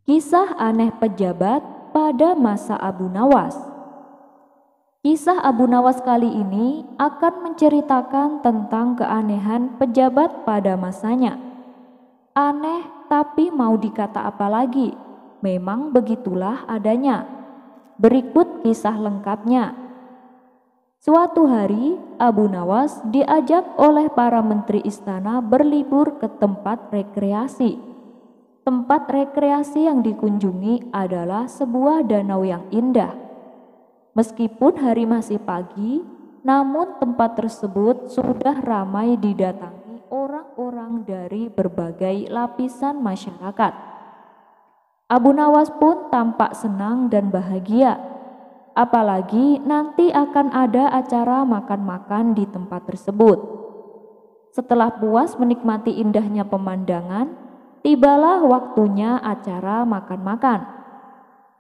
Kisah aneh pejabat pada masa Abu Nawas. Kisah Abu Nawas kali ini akan menceritakan tentang keanehan pejabat pada masanya. Aneh, tapi mau dikata apa lagi? Memang begitulah adanya. Berikut kisah lengkapnya. Suatu hari, Abu Nawas diajak oleh para menteri istana berlibur ke tempat rekreasi. Tempat rekreasi yang dikunjungi adalah sebuah danau yang indah. Meskipun hari masih pagi, namun tempat tersebut sudah ramai didatangi orang-orang dari berbagai lapisan masyarakat. Abu Nawas pun tampak senang dan bahagia. Apalagi nanti akan ada acara makan-makan di tempat tersebut. Setelah puas menikmati indahnya pemandangan, tibalah waktunya acara makan-makan.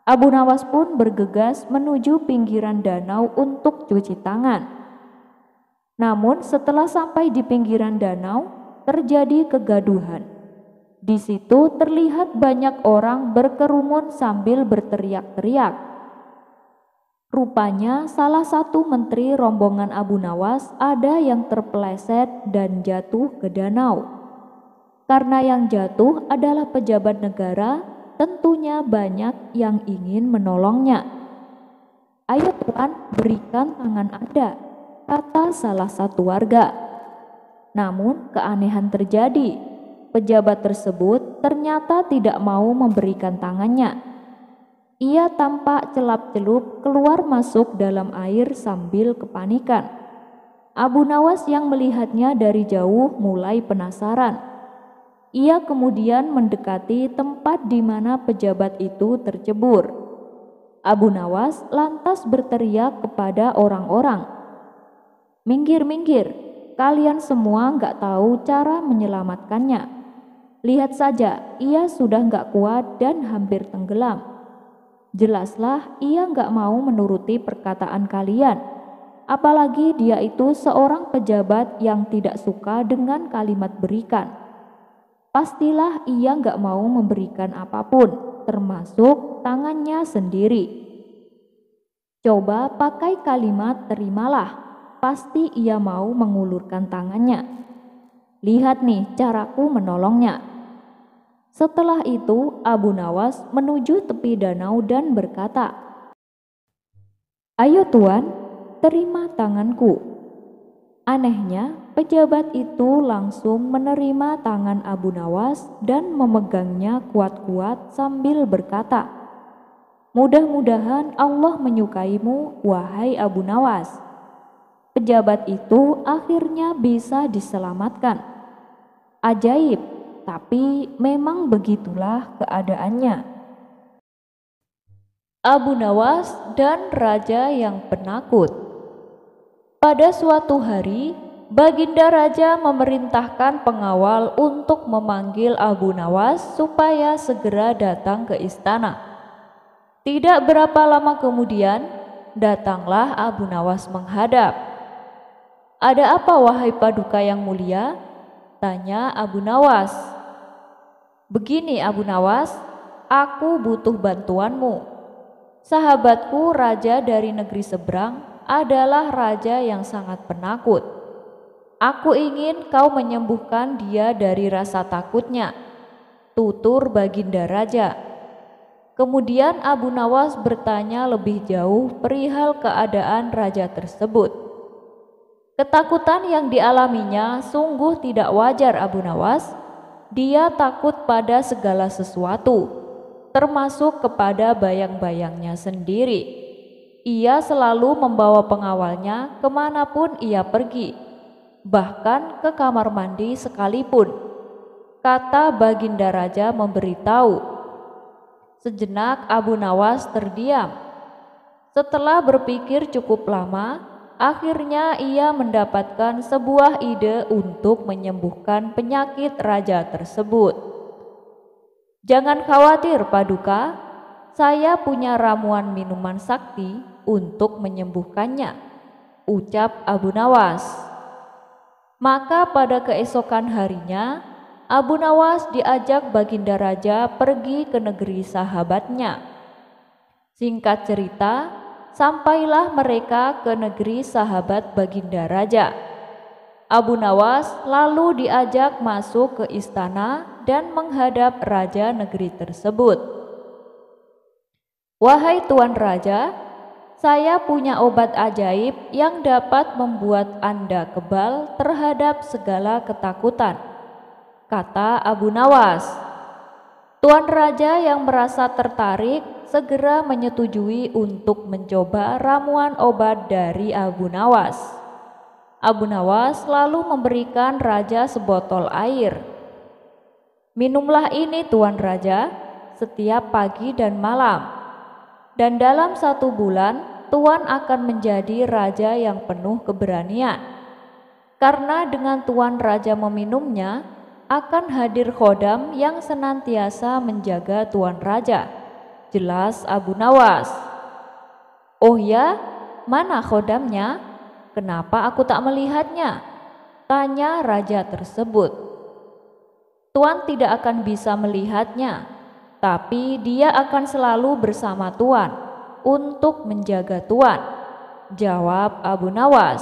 Abu Nawas pun bergegas menuju pinggiran danau untuk cuci tangan. Namun setelah sampai di pinggiran danau, terjadi kegaduhan. Di situ terlihat banyak orang berkerumun sambil berteriak-teriak. Rupanya salah satu menteri rombongan Abu Nawas ada yang terpeleset dan jatuh ke danau. Karena yang jatuh adalah pejabat negara, tentunya banyak yang ingin menolongnya. "Ayo Tuan, berikan tangan Anda," kata salah satu warga. Namun keanehan terjadi. Pejabat tersebut ternyata tidak mau memberikan tangannya. Ia tampak celap-celup keluar masuk dalam air sambil kepanikan. Abu Nawas yang melihatnya dari jauh mulai penasaran. Ia kemudian mendekati tempat di mana pejabat itu tercebur. Abu Nawas lantas berteriak kepada orang-orang, "Minggir, minggir, kalian semua nggak tahu cara menyelamatkannya. Lihat saja, ia sudah nggak kuat dan hampir tenggelam. Jelaslah ia nggak mau menuruti perkataan kalian. Apalagi dia itu seorang pejabat yang tidak suka dengan kalimat berikan. Pastilah ia nggak mau memberikan apapun, termasuk tangannya sendiri. Coba pakai kalimat terimalah, pasti ia mau mengulurkan tangannya. Lihat nih caraku menolongnya." Setelah itu Abu Nawas menuju tepi danau dan berkata, "Ayo Tuan, terima tanganku." Anehnya, pejabat itu langsung menerima tangan Abu Nawas dan memegangnya kuat-kuat sambil berkata, "Mudah-mudahan Allah menyukaimu, wahai Abu Nawas." Pejabat itu akhirnya bisa diselamatkan. Ajaib, tapi memang begitulah keadaannya. Abu Nawas dan Raja yang Penakut. Pada suatu hari, Baginda Raja memerintahkan pengawal untuk memanggil Abu Nawas supaya segera datang ke istana. Tidak berapa lama kemudian, datanglah Abu Nawas menghadap. "Ada apa wahai paduka yang mulia?" tanya Abu Nawas. "Begini Abu Nawas, aku butuh bantuanmu. Sahabatku raja dari negeri seberang adalah raja yang sangat penakut. Aku ingin kau menyembuhkan dia dari rasa takutnya," tutur Baginda Raja. Kemudian Abu Nawas bertanya lebih jauh perihal keadaan raja tersebut. Ketakutan yang dialaminya sungguh tidak wajar Abu Nawas. Dia takut pada segala sesuatu, termasuk kepada bayang-bayangnya sendiri. Ia selalu membawa pengawalnya kemanapun ia pergi, bahkan ke kamar mandi sekalipun, kata Baginda Raja memberitahu. Sejenak Abu Nawas terdiam. Setelah berpikir cukup lama, akhirnya ia mendapatkan sebuah ide untuk menyembuhkan penyakit raja tersebut. "Jangan khawatir paduka, saya punya ramuan minuman sakti untuk menyembuhkannya," ucap Abu Nawas. Maka pada keesokan harinya, Abu Nawas diajak Baginda Raja pergi ke negeri sahabatnya. Singkat cerita, sampailah mereka ke negeri sahabat Baginda Raja. Abu Nawas lalu diajak masuk ke istana dan menghadap raja negeri tersebut. "Wahai Tuan Raja, saya punya obat ajaib yang dapat membuat Anda kebal terhadap segala ketakutan," kata Abu Nawas. Tuan Raja yang merasa tertarik segera menyetujui untuk mencoba ramuan obat dari Abu Nawas. Abu Nawas lalu memberikan raja sebotol air. "Minumlah ini Tuan Raja, setiap pagi dan malam. Dan dalam 1 bulan, Tuan akan menjadi raja yang penuh keberanian. Karena dengan Tuan Raja meminumnya, akan hadir khodam yang senantiasa menjaga Tuan Raja," jelas Abu Nawas. "Oh ya, mana khodamnya? Kenapa aku tak melihatnya?" tanya raja tersebut. "Tuan tidak akan bisa melihatnya, tapi dia akan selalu bersama Tuan untuk menjaga Tuan," jawab Abu Nawas.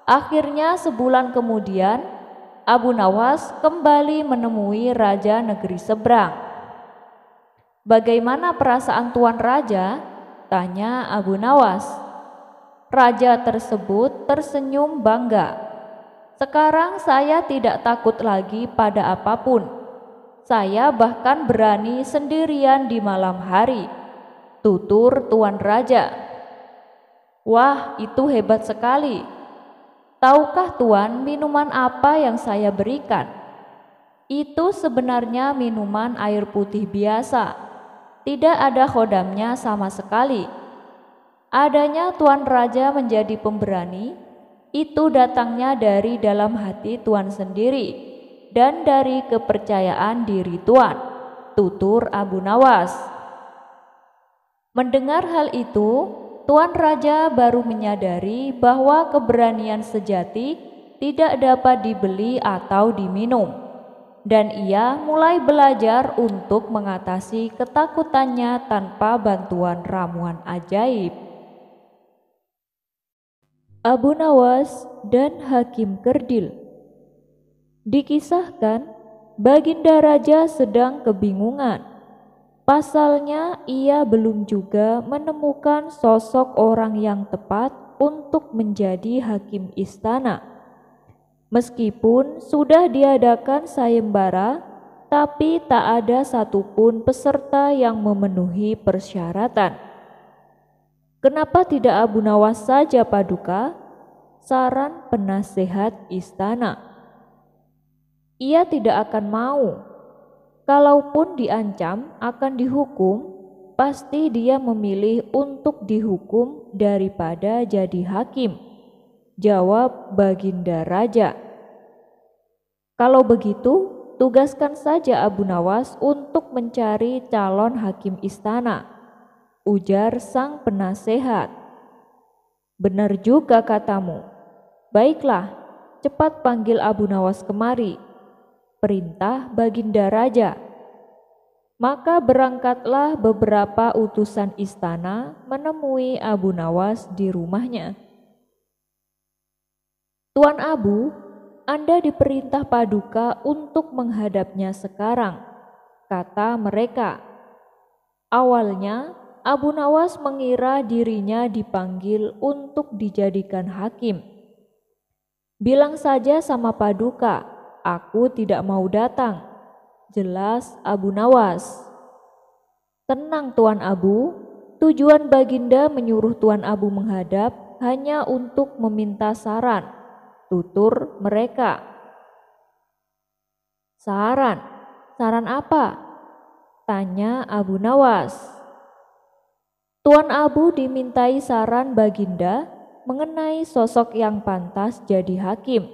Akhirnya sebulan kemudian, Abu Nawas kembali menemui raja negeri seberang. "Bagaimana perasaan Tuan Raja?" tanya Abu Nawas. Raja tersebut tersenyum bangga. "Sekarang saya tidak takut lagi pada apapun. Saya bahkan berani sendirian di malam hari," tutur Tuan Raja. "Wah, itu hebat sekali. Tahukah Tuan minuman apa yang saya berikan?" "Itu sebenarnya minuman air putih biasa. Tidak ada khodamnya sama sekali. Adanya Tuan Raja menjadi pemberani, itu datangnya dari dalam hati Tuan sendiri dan dari kepercayaan diri Tuan," tutur Abu Nawas. Mendengar hal itu, Tuan Raja baru menyadari bahwa keberanian sejati tidak dapat dibeli atau diminum, dan ia mulai belajar untuk mengatasi ketakutannya tanpa bantuan ramuan ajaib. Abu Nawas dan Hakim Kerdil. Dikisahkan, Baginda Raja sedang kebingungan. Pasalnya, ia belum juga menemukan sosok orang yang tepat untuk menjadi hakim istana. Meskipun sudah diadakan sayembara, tapi tak ada satupun peserta yang memenuhi persyaratan. "Kenapa tidak Abu Nawas saja, Paduka?" saran penasehat istana. "Ia tidak akan mau. Kalaupun diancam akan dihukum, pasti dia memilih untuk dihukum daripada jadi hakim," jawab Baginda Raja. "Kalau begitu, tugaskan saja Abu Nawas untuk mencari calon hakim istana," ujar sang penasehat. "Benar juga katamu. Baiklah, cepat panggil Abu Nawas kemari," perintah Baginda Raja. Maka berangkatlah beberapa utusan istana menemui Abu Nawas di rumahnya. "Tuan Abu, Anda diperintah Paduka untuk menghadapnya sekarang," kata mereka. Awalnya Abu Nawas mengira dirinya dipanggil untuk dijadikan hakim. "Bilang saja sama Paduka, aku tidak mau datang," jelas Abu Nawas. "Tenang Tuan Abu, tujuan Baginda menyuruh Tuan Abu menghadap hanya untuk meminta saran," tutur mereka. "Saran? Saran apa?" tanya Abu Nawas. Tuan Abu dimintai saran Baginda mengenai sosok yang pantas jadi hakim,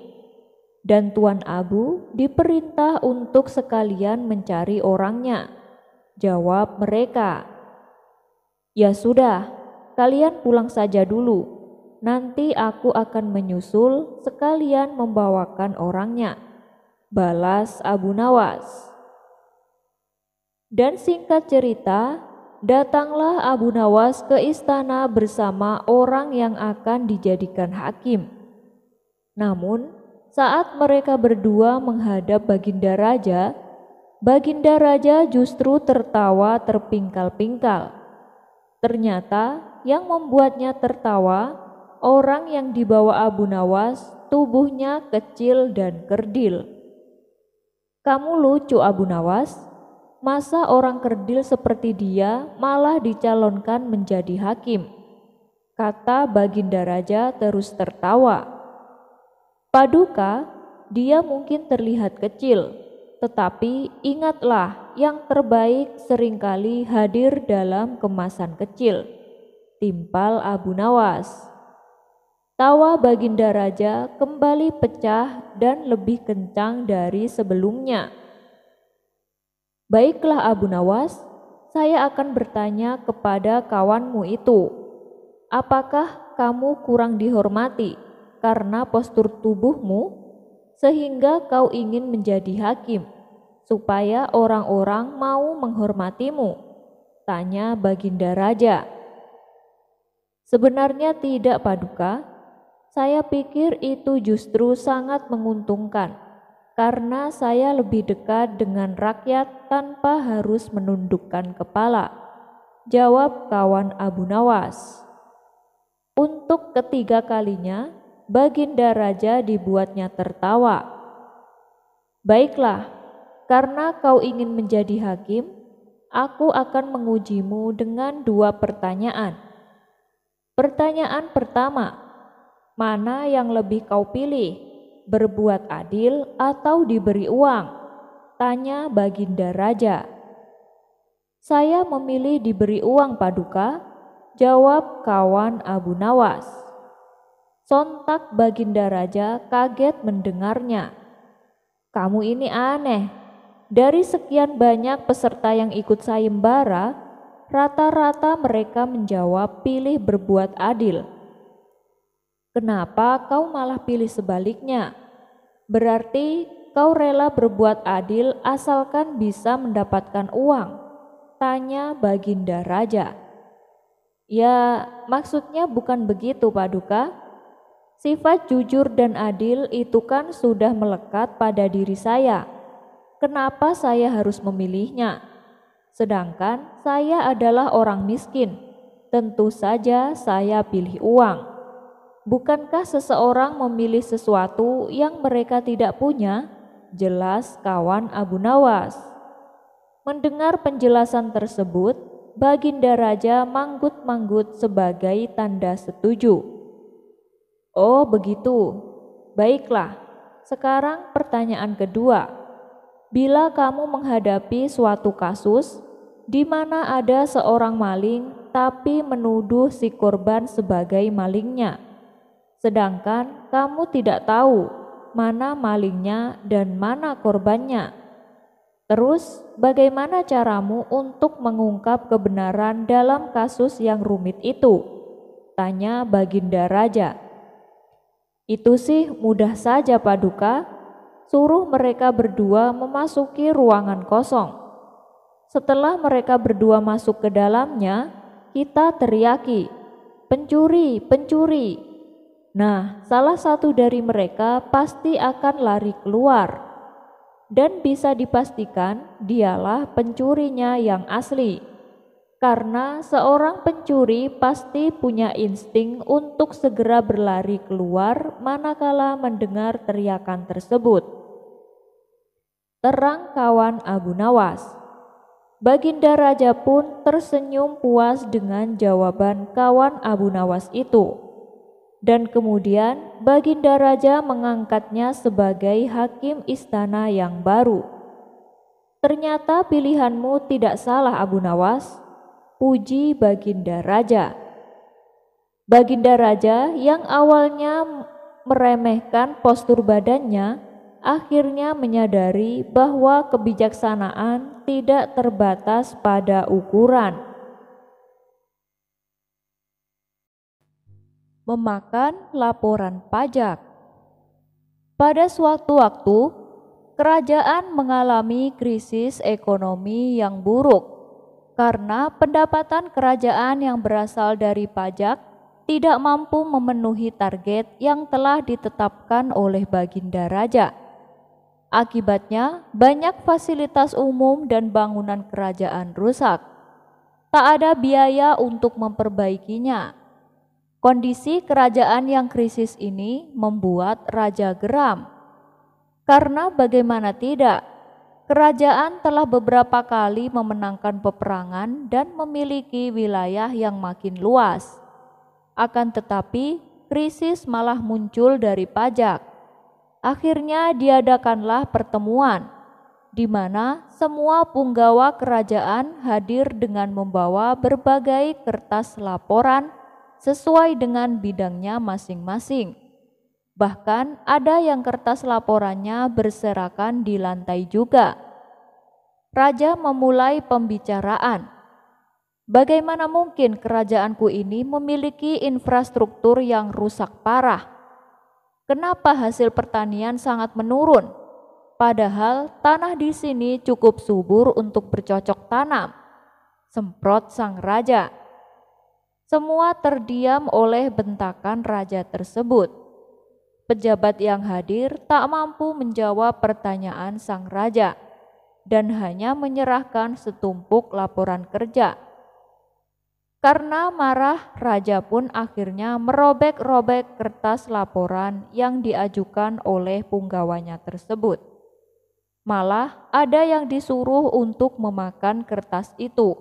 dan Tuan Abu diperintah untuk sekalian mencari orangnya, jawab mereka. "Ya sudah, kalian pulang saja dulu, nanti aku akan menyusul sekalian membawakan orangnya," balas Abu Nawas. Dan singkat cerita, datanglah Abu Nawas ke istana bersama orang yang akan dijadikan hakim. Namun, saat mereka berdua menghadap Baginda Raja justru tertawa terpingkal-pingkal. Ternyata yang membuatnya tertawa, orang yang dibawa Abu Nawas tubuhnya kecil dan kerdil. "Kamu lucu, Abu Nawas. Masa orang kerdil seperti dia malah dicalonkan menjadi hakim?" kata Baginda Raja terus tertawa. "Paduka, dia mungkin terlihat kecil, tetapi ingatlah yang terbaik seringkali hadir dalam kemasan kecil," timpal Abu Nawas. Tawa Baginda Raja kembali pecah dan lebih kencang dari sebelumnya. "Baiklah Abu Nawas, saya akan bertanya kepada kawanmu itu. Apakah kamu kurang dihormati karena postur tubuhmu sehingga kau ingin menjadi hakim supaya orang-orang mau menghormatimu?" tanya Baginda Raja. "Sebenarnya tidak, Paduka. Saya pikir itu justru sangat menguntungkan karena saya lebih dekat dengan rakyat tanpa harus menundukkan kepala," jawab kawan Abu Nawas. Untuk ketiga kalinya, Baginda Raja dibuatnya tertawa. "Baiklah, karena kau ingin menjadi hakim, aku akan mengujimu dengan 2 pertanyaan. Pertanyaan pertama, mana yang lebih kau pilih? Berbuat adil atau diberi uang?" tanya Baginda Raja. "Saya memilih diberi uang, Paduka," jawab kawan Abu Nawas. Sontak Baginda Raja kaget mendengarnya. "Kamu ini aneh. Dari sekian banyak peserta yang ikut sayembara, rata-rata mereka menjawab pilih berbuat adil. Kenapa kau malah pilih sebaliknya? Berarti kau rela berbuat adil asalkan bisa mendapatkan uang?" tanya Baginda Raja. "Ya, maksudnya bukan begitu, Paduka. Sifat jujur dan adil itu kan sudah melekat pada diri saya. Kenapa saya harus memilihnya? Sedangkan saya adalah orang miskin. Tentu saja saya pilih uang. Bukankah seseorang memilih sesuatu yang mereka tidak punya?" jelas kawan Abu Nawas. Mendengar penjelasan tersebut, Baginda Raja manggut-manggut sebagai tanda setuju. "Oh begitu, baiklah. Sekarang pertanyaan kedua. Bila kamu menghadapi suatu kasus di mana ada seorang maling tapi menuduh si korban sebagai malingnya, sedangkan kamu tidak tahu mana malingnya dan mana korbannya. Terus bagaimana caramu untuk mengungkap kebenaran dalam kasus yang rumit itu?" tanya Baginda Raja. "Itu sih mudah saja, Paduka. Suruh mereka berdua memasuki ruangan kosong. Setelah mereka berdua masuk ke dalamnya, kita teriaki, 'Pencuri, pencuri!' Nah, salah satu dari mereka pasti akan lari keluar, dan bisa dipastikan dialah pencurinya yang asli. Karena seorang pencuri pasti punya insting untuk segera berlari keluar manakala mendengar teriakan tersebut," terang kawan Abu Nawas. Baginda Raja pun tersenyum puas dengan jawaban kawan Abu Nawas itu. Dan kemudian Baginda Raja mengangkatnya sebagai hakim istana yang baru. "Ternyata pilihanmu tidak salah, Abu Nawas," puji Baginda Raja. Baginda Raja yang awalnya meremehkan postur badannya, akhirnya menyadari bahwa kebijaksanaan tidak terbatas pada ukuran. Memakan laporan pajak. Pada suatu waktu, kerajaan mengalami krisis ekonomi yang buruk karena pendapatan kerajaan yang berasal dari pajak tidak mampu memenuhi target yang telah ditetapkan oleh Baginda Raja. Akibatnya, banyak fasilitas umum dan bangunan kerajaan rusak. Tak ada biaya untuk memperbaikinya. Kondisi kerajaan yang krisis ini membuat raja geram. Karena bagaimana tidak, kerajaan telah beberapa kali memenangkan peperangan dan memiliki wilayah yang makin luas. Akan tetapi, krisis malah muncul dari pajak. Akhirnya diadakanlah pertemuan, di mana semua punggawa kerajaan hadir dengan membawa berbagai kertas laporan sesuai dengan bidangnya masing-masing. Bahkan ada yang kertas laporannya berserakan di lantai juga. Raja memulai pembicaraan. Bagaimana mungkin kerajaanku ini memiliki infrastruktur yang rusak parah? Kenapa hasil pertanian sangat menurun? Padahal tanah di sini cukup subur untuk bercocok tanam. Semprot sang raja. Semua terdiam oleh bentakan raja tersebut. Pejabat yang hadir tak mampu menjawab pertanyaan sang raja dan hanya menyerahkan setumpuk laporan kerja. Karena marah, raja pun akhirnya merobek-robek kertas laporan yang diajukan oleh punggawanya tersebut. Malah ada yang disuruh untuk memakan kertas itu.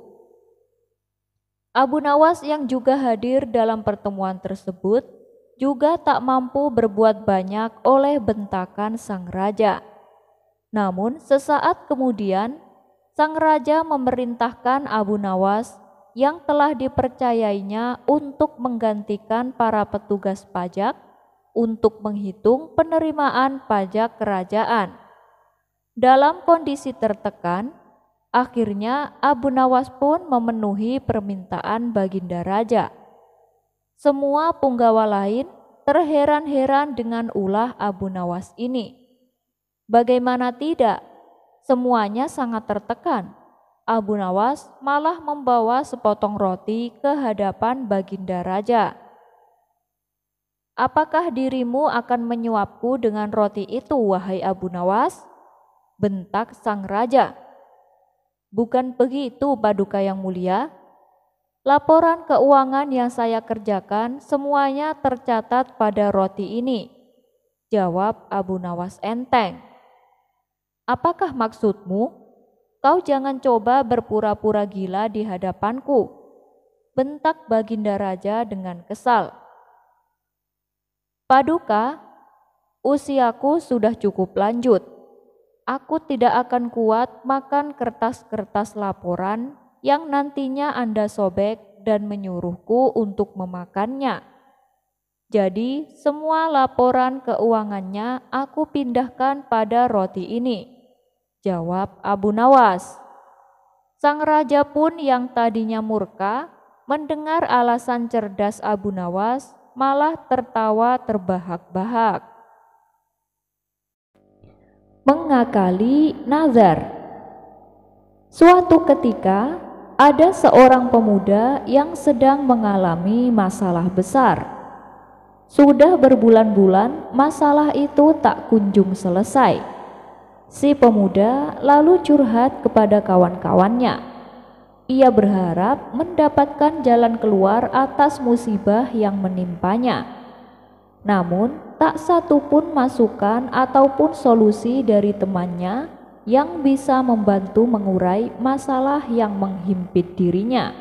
Abu Nawas yang juga hadir dalam pertemuan tersebut juga tak mampu berbuat banyak oleh bentakan sang raja. Namun sesaat kemudian, sang raja memerintahkan Abu Nawas yang telah dipercayainya untuk menggantikan para petugas pajak untuk menghitung penerimaan pajak kerajaan. Dalam kondisi tertekan, akhirnya Abu Nawas pun memenuhi permintaan Baginda Raja. Semua punggawa lain terheran-heran dengan ulah Abu Nawas ini. Bagaimana tidak, semuanya sangat tertekan. Abu Nawas malah membawa sepotong roti ke hadapan Baginda Raja. Apakah dirimu akan menyuapku dengan roti itu, wahai Abu Nawas? Bentak sang raja. Bukan begitu, Paduka yang mulia. Laporan keuangan yang saya kerjakan semuanya tercatat pada roti ini, jawab Abu Nawas enteng. Apakah maksudmu? Kau jangan coba berpura-pura gila di hadapanku, bentak Baginda Raja dengan kesal. Paduka, usiaku sudah cukup lanjut. Aku tidak akan kuat makan kertas-kertas laporan yang nantinya Anda sobek dan menyuruhku untuk memakannya. Jadi semua laporan keuangannya aku pindahkan pada roti ini, jawab Abu Nawas. Sang raja pun yang tadinya murka mendengar alasan cerdas Abu Nawas malah tertawa terbahak-bahak. Mengakali nazar. Suatu ketika ada seorang pemuda yang sedang mengalami masalah besar. Sudah berbulan-bulan masalah itu tak kunjung selesai. Si pemuda lalu curhat kepada kawan-kawannya. Ia berharap mendapatkan jalan keluar atas musibah yang menimpanya. Namun, tak satu pun masukan ataupun solusi dari temannya yang bisa membantu mengurai masalah yang menghimpit dirinya.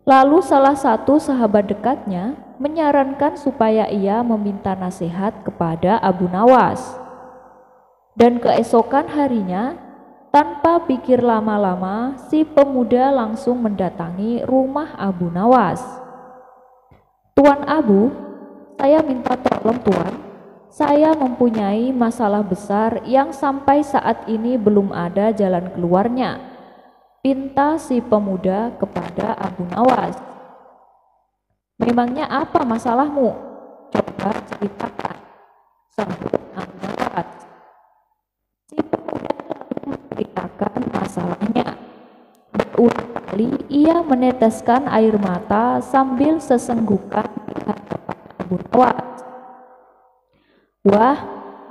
Lalu salah satu sahabat dekatnya menyarankan supaya ia meminta nasihat kepada Abu Nawas. Dan keesokan harinya, tanpa pikir lama-lama, si pemuda langsung mendatangi rumah Abu Nawas. Tuan Abu, saya minta tolong Tuan. Saya mempunyai masalah besar yang sampai saat ini belum ada jalan keluarnya, pinta si pemuda kepada Abu Nawas. Memangnya apa masalahmu? Coba ceritakan, sambut Abu Nawas. masalahnya. Berulang kali ia meneteskan air mata sambil sesenggukan melihat kepada Abu Nawas. "Wah,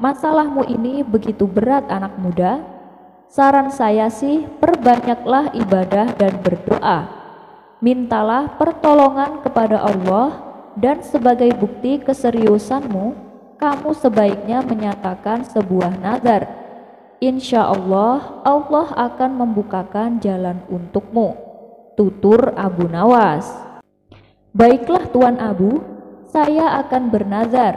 masalahmu ini begitu berat anak muda. Saran saya sih perbanyaklah ibadah dan berdoa. Mintalah pertolongan kepada Allah, dan sebagai bukti keseriusanmu, kamu sebaiknya menyatakan sebuah nazar. Insya Allah, Allah akan membukakan jalan untukmu," tutur Abu Nawas. "Baiklah Tuan Abu, saya akan bernazar.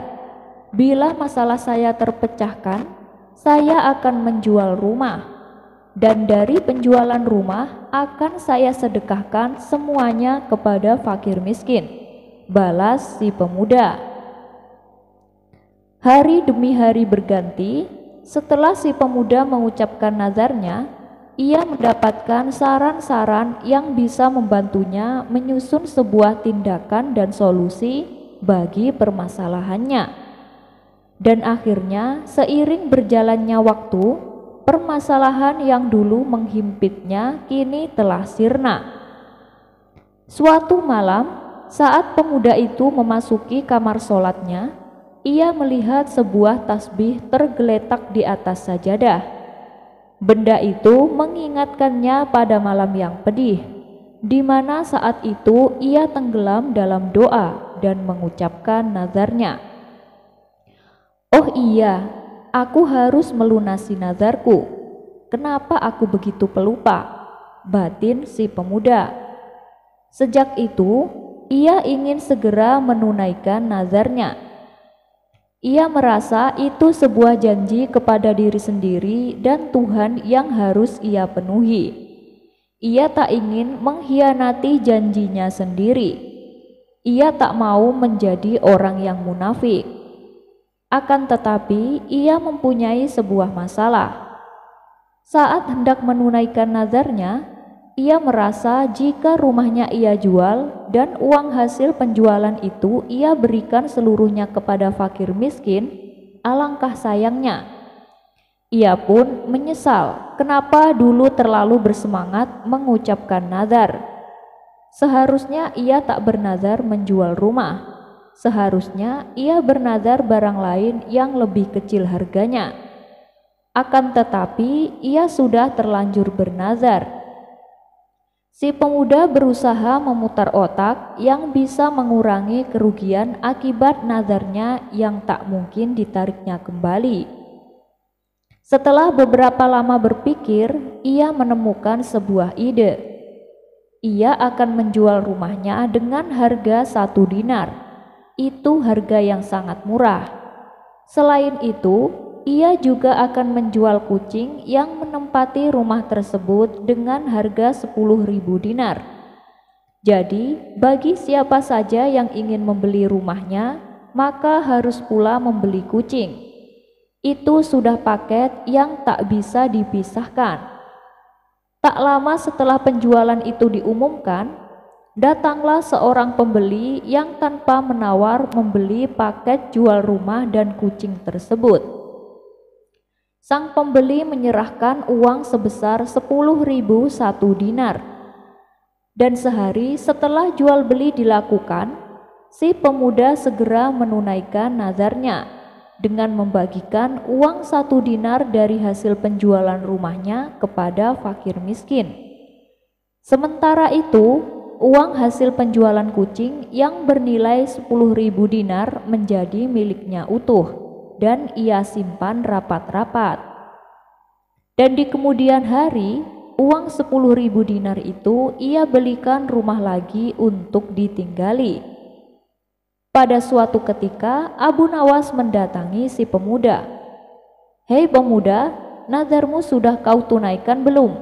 Bila masalah saya terpecahkan, saya akan menjual rumah, dan dari penjualan rumah akan saya sedekahkan semuanya kepada fakir miskin," balas si pemuda. Hari demi hari berganti. Setelah si pemuda mengucapkan nazarnya, ia mendapatkan saran-saran yang bisa membantunya menyusun sebuah tindakan dan solusi bagi permasalahannya. Dan akhirnya, seiring berjalannya waktu, permasalahan yang dulu menghimpitnya kini telah sirna. Suatu malam, saat pemuda itu memasuki kamar sholatnya, ia melihat sebuah tasbih tergeletak di atas sajadah. Benda itu mengingatkannya pada malam yang pedih, di mana saat itu ia tenggelam dalam doa dan mengucapkan nazarnya. "Oh iya, aku harus melunasi nazarku. Kenapa aku begitu pelupa?" batin si pemuda. Sejak itu, ia ingin segera menunaikan nazarnya. Ia merasa itu sebuah janji kepada diri sendiri dan Tuhan yang harus ia penuhi. Ia tak ingin mengkhianati janjinya sendiri. Ia tak mau menjadi orang yang munafik. Akan tetapi, ia mempunyai sebuah masalah. Saat hendak menunaikan nazarnya, ia merasa jika rumahnya ia jual dan uang hasil penjualan itu ia berikan seluruhnya kepada fakir miskin, alangkah sayangnya. Ia pun menyesal kenapa dulu terlalu bersemangat mengucapkan nazar. Seharusnya ia tak bernazar menjual rumah. Seharusnya ia bernazar barang lain yang lebih kecil harganya. Akan tetapi ia sudah terlanjur bernazar. Si pemuda berusaha memutar otak yang bisa mengurangi kerugian akibat nazarnya yang tak mungkin ditariknya kembali. Setelah beberapa lama berpikir, ia menemukan sebuah ide. Ia akan menjual rumahnya dengan harga 1 dinar. Itu harga yang sangat murah. Selain itu, ia juga akan menjual kucing yang menempati rumah tersebut dengan harga 10.000 dinar. Jadi, bagi siapa saja yang ingin membeli rumahnya, maka harus pula membeli kucing. Itu sudah paket yang tak bisa dipisahkan. Tak lama setelah penjualan itu diumumkan, datanglah seorang pembeli yang tanpa menawar membeli paket jual rumah dan kucing tersebut. Sang pembeli menyerahkan uang sebesar 10.000 1 dinar. Dan sehari setelah jual beli dilakukan, si pemuda segera menunaikan nazarnya dengan membagikan uang 1 dinar dari hasil penjualan rumahnya kepada fakir miskin. Sementara itu, uang hasil penjualan kucing yang bernilai 10.000 dinar menjadi miliknya utuh dan ia simpan rapat-rapat. Dan di kemudian hari, uang 10.000 dinar itu ia belikan rumah lagi untuk ditinggali. Pada suatu ketika, Abu Nawas mendatangi si pemuda. "Hei pemuda, nazarmu sudah kau tunaikan belum?"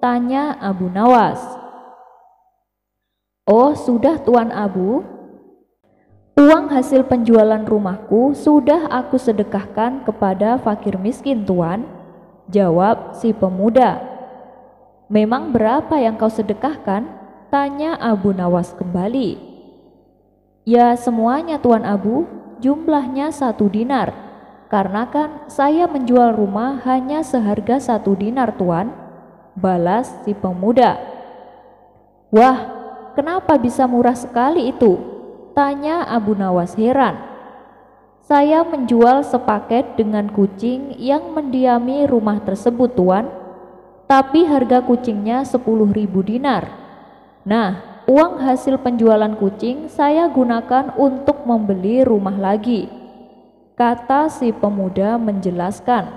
tanya Abu Nawas. "Oh, sudah Tuan Abu. Uang hasil penjualan rumahku sudah aku sedekahkan kepada fakir miskin, Tuan," jawab si pemuda. "Memang berapa yang kau sedekahkan?" tanya Abu Nawas kembali. "Ya semuanya Tuan Abu, jumlahnya 1 dinar. Karena kan saya menjual rumah hanya seharga 1 dinar, Tuan." balas si pemuda. Wah, kenapa bisa murah sekali itu? Tanya Abu Nawas heran. Saya menjual sepaket dengan kucing yang mendiami rumah tersebut, Tuan. Tapi harga kucingnya 10.000 dinar. Nah, uang hasil penjualan kucing saya gunakan untuk membeli rumah lagi, kata si pemuda menjelaskan.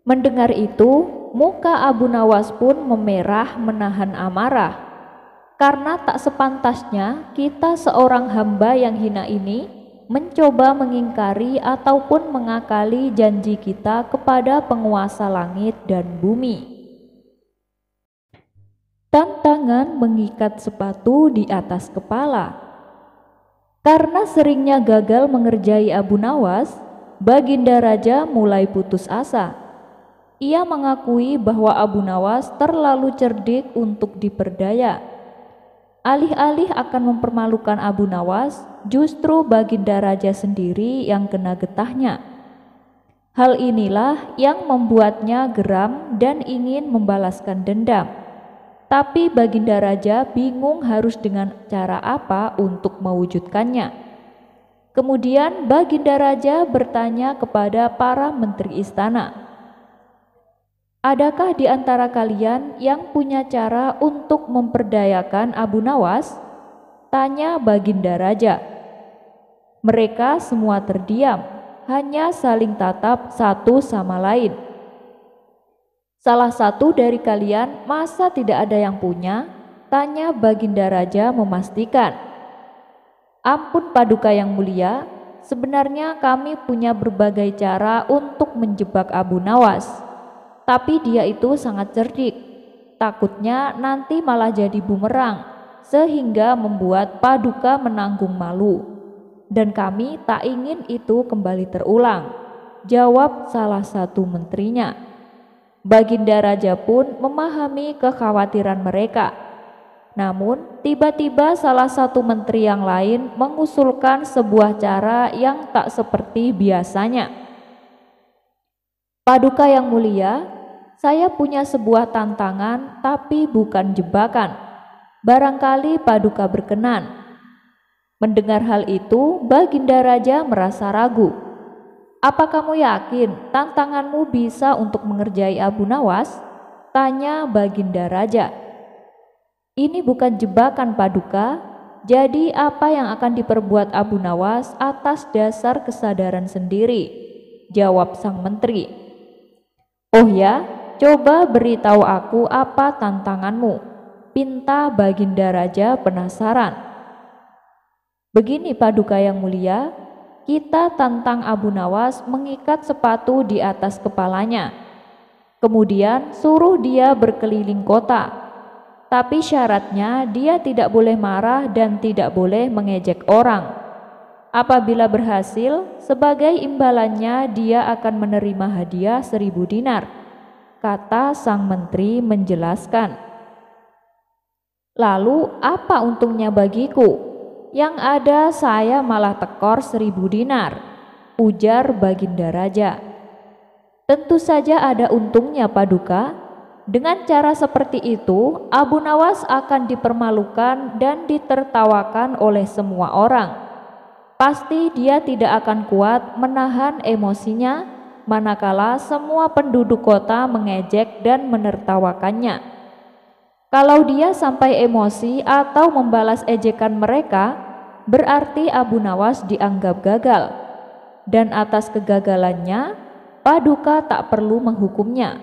Mendengar itu, muka Abu Nawas pun memerah menahan amarah. Karena tak sepantasnya kita seorang hamba yang hina ini mencoba mengingkari ataupun mengakali janji kita kepada penguasa langit dan bumi. Tantangan mengikat sepatu di atas kepala. Karena seringnya gagal mengerjai Abu Nawas, Baginda Raja mulai putus asa. Ia mengakui bahwa Abu Nawas terlalu cerdik untuk diperdaya. Alih-alih akan mempermalukan Abu Nawas, justru Baginda Raja sendiri yang kena getahnya. Hal inilah yang membuatnya geram dan ingin membalaskan dendam. Tapi Baginda Raja bingung harus dengan cara apa untuk mewujudkannya. Kemudian Baginda Raja bertanya kepada para menteri istana, adakah di antara kalian yang punya cara untuk memperdayakan Abu Nawas? Tanya Baginda Raja. Mereka semua terdiam, hanya saling tatap satu sama lain. Salah satu dari kalian masa tidak ada yang punya? Tanya Baginda Raja memastikan. Ampun Paduka yang mulia, sebenarnya kami punya berbagai cara untuk menjebak Abu Nawas. Tapi dia itu sangat cerdik. Takutnya nanti malah jadi bumerang, sehingga membuat Paduka menanggung malu. Dan kami tak ingin itu kembali terulang, jawab salah satu menterinya. Baginda Raja pun memahami kekhawatiran mereka. Namun tiba-tiba salah satu menteri yang lain mengusulkan sebuah cara yang tak seperti biasanya. Paduka yang mulia, saya punya sebuah tantangan tapi bukan jebakan. Barangkali Paduka berkenan. Mendengar hal itu, Baginda Raja merasa ragu. Apa kamu yakin tantanganmu bisa untuk mengerjai Abu Nawas? Tanya Baginda Raja. Ini bukan jebakan Paduka. Jadi apa yang akan diperbuat Abu Nawas atas dasar kesadaran sendiri? Jawab sang menteri. Oh ya, coba beritahu aku apa tantanganmu, pinta Baginda Raja penasaran. Begini Paduka yang mulia, kita tantang Abu Nawas mengikat sepatu di atas kepalanya. Kemudian suruh dia berkeliling kota. Tapi syaratnya dia tidak boleh marah dan tidak boleh mengejek orang. Apabila berhasil, sebagai imbalannya dia akan menerima hadiah 1.000 dinar, kata sang menteri menjelaskan. Lalu apa untungnya bagiku? Yang ada saya malah tekor 1.000 dinar, ujar Baginda Raja. Tentu saja ada untungnya Paduka. Dengan cara seperti itu, Abu Nawas akan dipermalukan dan ditertawakan oleh semua orang. Pasti dia tidak akan kuat menahan emosinya manakala semua penduduk kota mengejek dan menertawakannya. Kalau dia sampai emosi atau membalas ejekan mereka, berarti Abu Nawas dianggap gagal. Dan atas kegagalannya, Paduka tak perlu menghukumnya,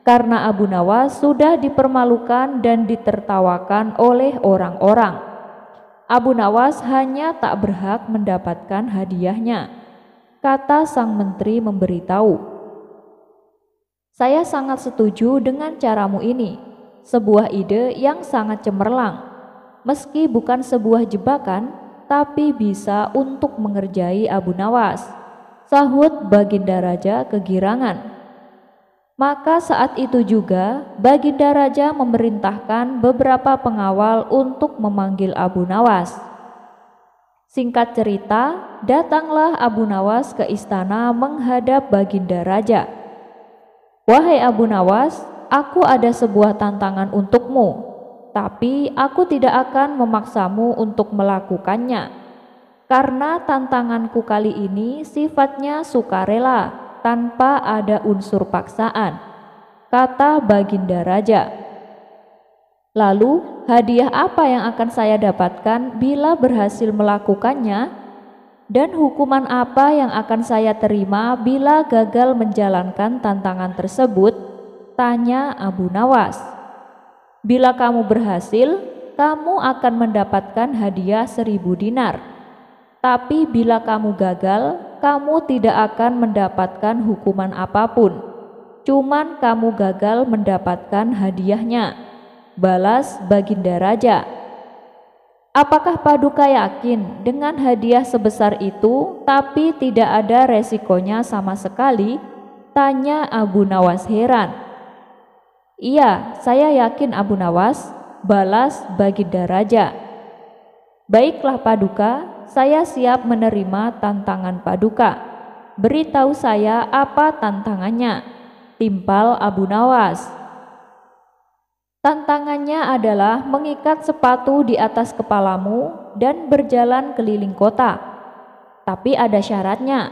karena Abu Nawas sudah dipermalukan dan ditertawakan oleh orang-orang. Abu Nawas hanya tak berhak mendapatkan hadiahnya, kata sang menteri memberitahu. Saya sangat setuju dengan caramu ini. Sebuah ide yang sangat cemerlang, meski bukan sebuah jebakan, tapi bisa untuk mengerjai Abu Nawas, sahut Baginda Raja kegirangan. Maka saat itu juga Baginda Raja memerintahkan beberapa pengawal untuk memanggil Abu Nawas. Singkat cerita, datanglah Abu Nawas ke istana menghadap Baginda Raja. Wahai Abu Nawas, aku ada sebuah tantangan untukmu, tapi aku tidak akan memaksamu untuk melakukannya, karena tantanganku kali ini sifatnya sukarela, tanpa ada unsur paksaan, kata Baginda Raja. Lalu, hadiah apa yang akan saya dapatkan bila berhasil melakukannya? Dan hukuman apa yang akan saya terima bila gagal menjalankan tantangan tersebut? Tanya Abu Nawas. Bila kamu berhasil, kamu akan mendapatkan hadiah 1000 dinar. Tapi bila kamu gagal, kamu tidak akan mendapatkan hukuman apapun. Cuman kamu gagal mendapatkan hadiahnya, balas Baginda Raja. Apakah Paduka yakin dengan hadiah sebesar itu tapi tidak ada resikonya sama sekali? Tanya Abu Nawas heran. Iya, saya yakin Abu Nawas, balas Baginda Raja. Baiklah Paduka, saya siap menerima tantangan Paduka. Beritahu saya apa tantangannya, timpal Abu Nawas. Tantangannya adalah mengikat sepatu di atas kepalamu dan berjalan keliling kota. Tapi ada syaratnya,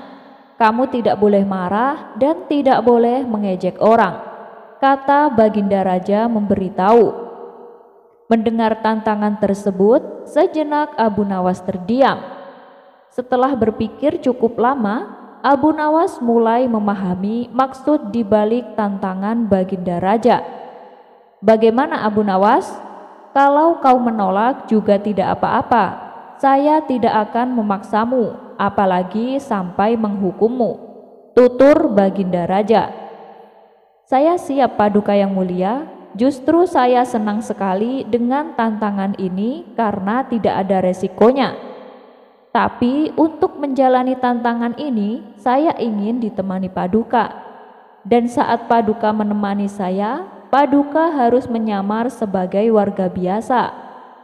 kamu tidak boleh marah dan tidak boleh mengejek orang, kata Baginda Raja memberitahu. Mendengar tantangan tersebut, sejenak Abu Nawas terdiam. Setelah berpikir cukup lama, Abu Nawas mulai memahami maksud dibalik tantangan Baginda Raja. Bagaimana Abu Nawas? Kalau kau menolak juga tidak apa-apa. Saya tidak akan memaksamu, apalagi sampai menghukummu, tutur Baginda Raja. Saya siap Paduka yang mulia. Justru saya senang sekali dengan tantangan ini karena tidak ada resikonya. Tapi untuk menjalani tantangan ini, saya ingin ditemani Paduka. Dan saat Paduka menemani saya, Paduka harus menyamar sebagai warga biasa,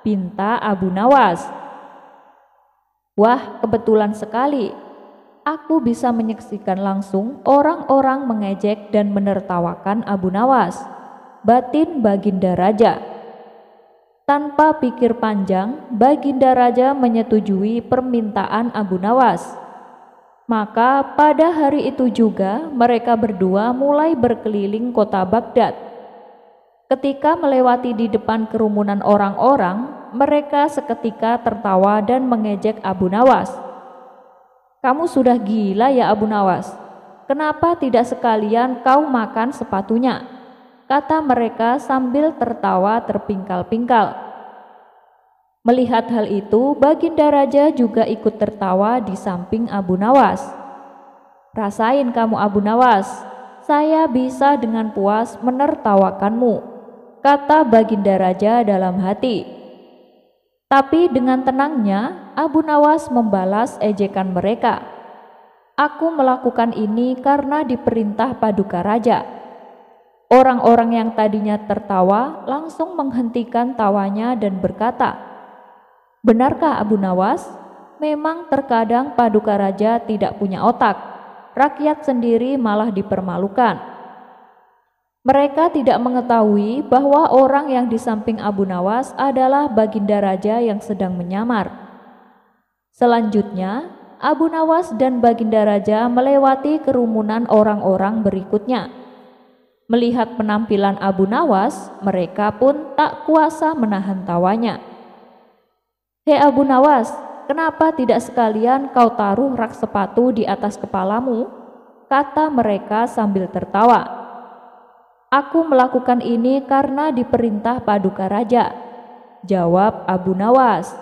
pinta Abu Nawas. Wah, kebetulan sekali. Aku bisa menyaksikan langsung orang-orang mengejek dan menertawakan Abu Nawas, batin Baginda Raja. Tanpa pikir panjang, Baginda Raja menyetujui permintaan Abu Nawas. Maka pada hari itu juga mereka berdua mulai berkeliling kota Baghdad. Ketika melewati di depan kerumunan orang-orang, mereka seketika tertawa dan mengejek Abu Nawas. Kamu sudah gila ya Abu Nawas? Kenapa tidak sekalian kau makan sepatunya? Kata mereka sambil tertawa terpingkal-pingkal. Melihat hal itu, Baginda Raja juga ikut tertawa di samping Abu Nawas. Rasain kamu Abu Nawas, saya bisa dengan puas menertawakanmu, kata Baginda Raja dalam hati. Tapi dengan tenangnya, Abu Nawas membalas ejekan mereka. Aku melakukan ini karena diperintah Paduka Raja. Orang-orang yang tadinya tertawa langsung menghentikan tawanya dan berkata, benarkah Abu Nawas? Memang terkadang Paduka Raja tidak punya otak. Rakyat sendiri malah dipermalukan. Mereka tidak mengetahui bahwa orang yang di samping Abu Nawas adalah Baginda Raja yang sedang menyamar. Selanjutnya, Abu Nawas dan Baginda Raja melewati kerumunan orang-orang berikutnya. Melihat penampilan Abu Nawas, mereka pun tak kuasa menahan tawanya. Hei Abu Nawas, kenapa tidak sekalian kau taruh rak sepatu di atas kepalamu? Kata mereka sambil tertawa. Aku melakukan ini karena diperintah Paduka Raja, jawab Abu Nawas.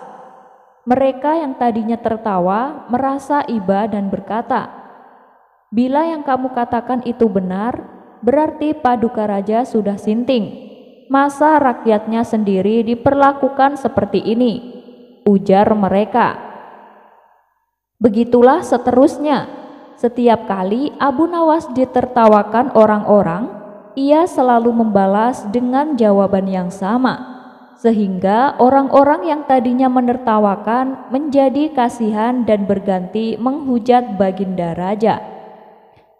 Mereka yang tadinya tertawa merasa iba dan berkata, bila yang kamu katakan itu benar, berarti Paduka Raja sudah sinting. Masa rakyatnya sendiri diperlakukan seperti ini, ujar mereka. Begitulah seterusnya. Setiap kali Abu Nawas ditertawakan orang-orang, ia selalu membalas dengan jawaban yang sama, sehingga orang-orang yang tadinya menertawakan menjadi kasihan dan berganti menghujat Baginda Raja.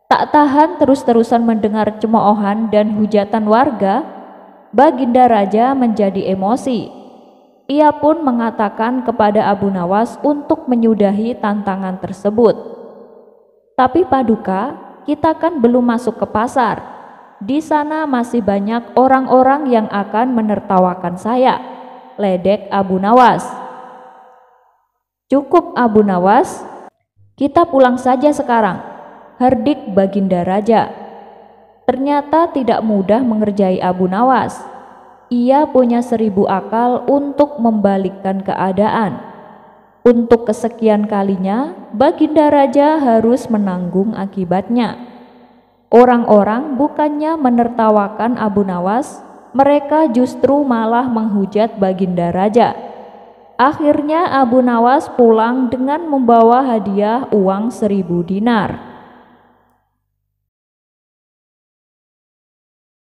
Tak tahan terus-terusan mendengar cemoohan dan hujatan warga, Baginda Raja menjadi emosi. Ia pun mengatakan kepada Abu Nawas untuk menyudahi tantangan tersebut. Tapi Paduka, kita kan belum masuk ke pasar. Di sana masih banyak orang-orang yang akan menertawakan saya, ledek Abu Nawas. Cukup Abu Nawas, kita pulang saja sekarang, herdik Baginda Raja. Ternyata tidak mudah mengerjai Abu Nawas. Ia punya 1000 akal untuk membalikkan keadaan. Untuk kesekian kalinya, Baginda Raja harus menanggung akibatnya. Orang-orang bukannya menertawakan Abu Nawas, mereka justru malah menghujat Baginda Raja. Akhirnya Abu Nawas pulang dengan membawa hadiah uang 1000 dinar.